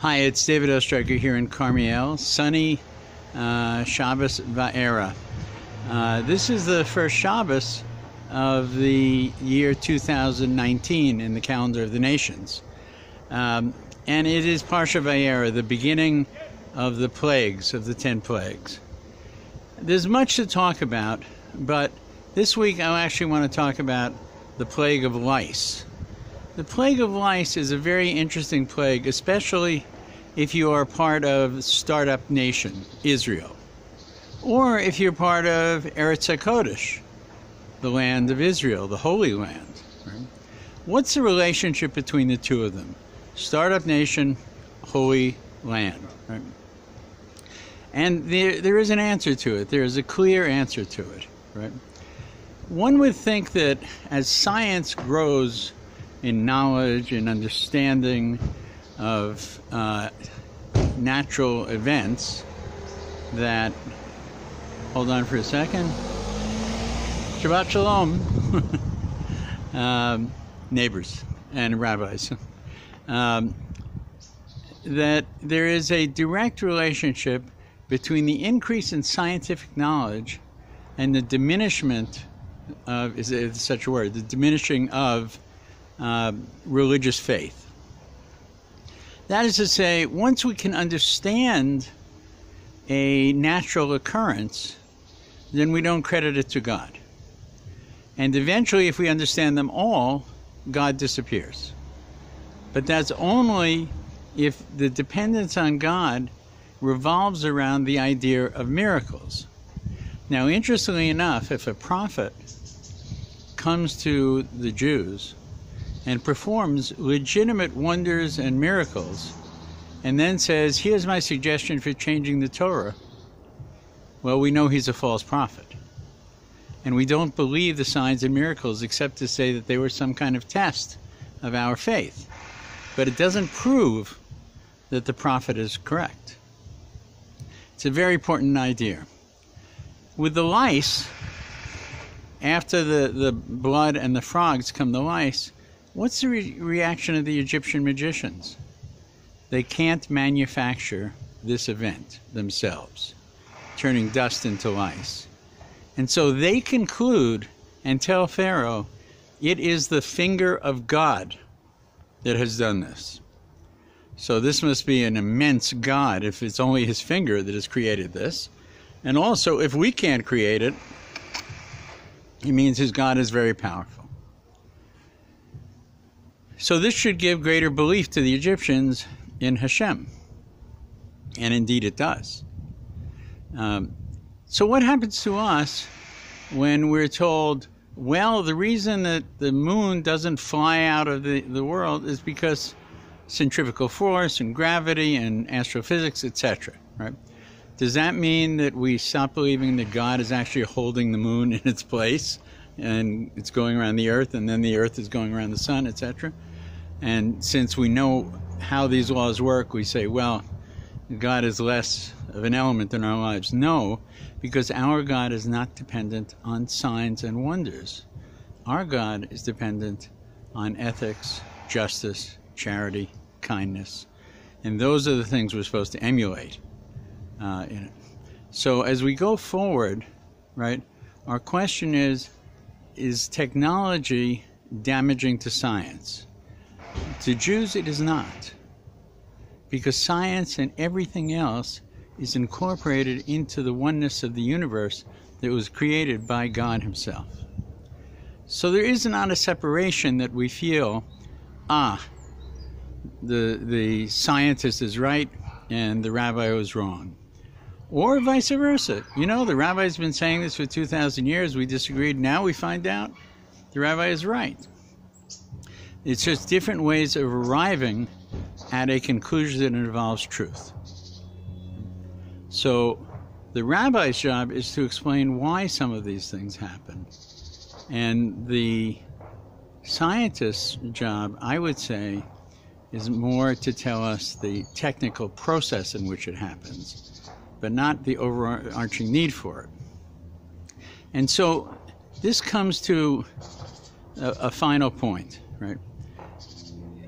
Hi, it's David Ostriker here in Karmi'El. Sunny Shabbos Va'era. This is the first Shabbos of the year 2019 in the calendar of the nations. And it is Parsha Va'era, the beginning of the plagues, of the 10 plagues. There's much to talk about, but this week I actually want to talk about the plague of lice. The plague of lice is a very interesting plague, especially if you are part of startup nation, Israel, or if you're part of Eretz HaKodesh, the land of Israel, the Holy Land. Right? What's the relationship between the two of them? Startup nation, Holy Land. Right? And there is an answer to it. There is a clear answer to it. Right? One would think that as science grows in knowledge and understanding of natural events, that, hold on for a second, Shabbat Shalom, neighbors and rabbis, that there is a direct relationship between the increase in scientific knowledge and the diminishment of, is such a word, the diminishing of religious faith. That is to say, once we can understand a natural occurrence, then we don't credit it to God. And eventually, if we understand them all, God disappears. But that's only if the dependence on God revolves around the idea of miracles. Now, interestingly enough, if a prophet comes to the Jews and performs legitimate wonders and miracles, and then says, here's my suggestion for changing the Torah, well, we know he's a false prophet. And we don't believe the signs and miracles except to say that they were some kind of test of our faith. But it doesn't prove that the prophet is correct. It's a very important idea. With the lice, after the blood and the frogs come the lice, what's the reaction of the Egyptian magicians? They can't manufacture this event themselves, turning dust into lice. And so they conclude and tell Pharaoh, it is the finger of God that has done this. So this must be an immense God if it's only his finger that has created this. And also, if we can't create it, it means his God is very powerful. So this should give greater belief to the Egyptians in Hashem. And indeed it does. So what happens to us when we're told, well, the reason that the moon doesn't fly out of the world is because centrifugal force and gravity and astrophysics, etc. Right? Does that mean that we stop believing that God is actually holding the moon in its place and it's going around the earth and then the earth is going around the sun, etc.? And since we know how these laws work, we say, well, God is less of an element in our lives. No, because our God is not dependent on signs and wonders. Our God is dependent on ethics, justice, charity, kindness. And those are the things we're supposed to emulate in it. So as we go forward, right, our question is technology damaging to science? To Jews, it is not, because science and everything else is incorporated into the oneness of the universe that was created by God himself. So there is not a separation that we feel, the scientist is right and the rabbi was wrong. Or vice versa. You know, the rabbi's been saying this for 2,000 years. We disagreed. Now we find out the rabbi is right. It's just different ways of arriving at a conclusion that involves truth. So the rabbi's job is to explain why some of these things happen. And the scientist's job, I would say, is more to tell us the technical process in which it happens, but not the overarching need for it. And so this comes to a final point, right?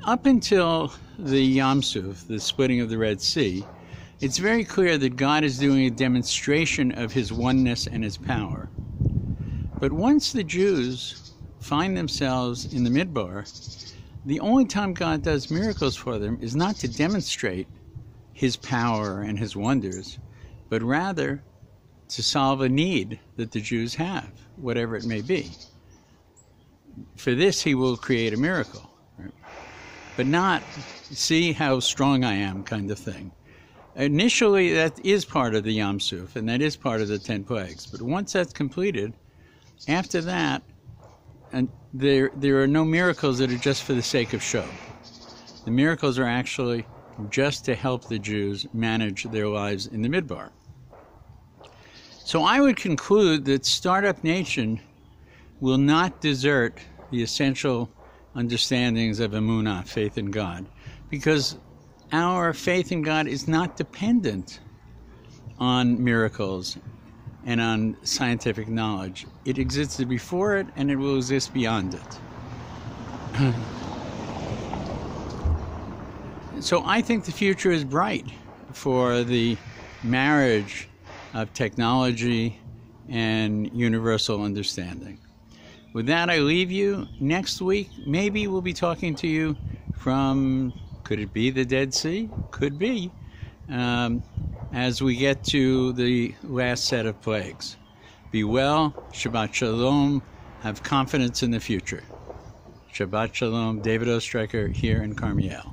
up until the Yam Suf, the splitting of the Red Sea, it's very clear that God is doing a demonstration of his oneness and his power. But once the Jews find themselves in the Midbar, the only time God does miracles for them is not to demonstrate his power and his wonders, but rather to solve a need that the Jews have, whatever it may be. For this, he will create a miracle, right? But not see how strong I am kind of thing. Initially, that is part of the Yam Suf, and that is part of the 10 plagues. But once that's completed, after that, and there are no miracles that are just for the sake of show. The miracles are actually just to help the Jews manage their lives in the Midbar. So I would conclude that Startup Nation will not desert the essential understandings of Emunah, faith in God, because our faith in God is not dependent on miracles and on scientific knowledge. It existed before it, and it will exist beyond it. So I think the future is bright for the marriage of technology and universal understanding. With that, I leave you. Next week, maybe we'll be talking to you from, could it be the Dead Sea? Could be. As we get to the last set of plagues. Be well, Shabbat Shalom, have confidence in the future. Shabbat Shalom, David Ostriker here in Karmi'El.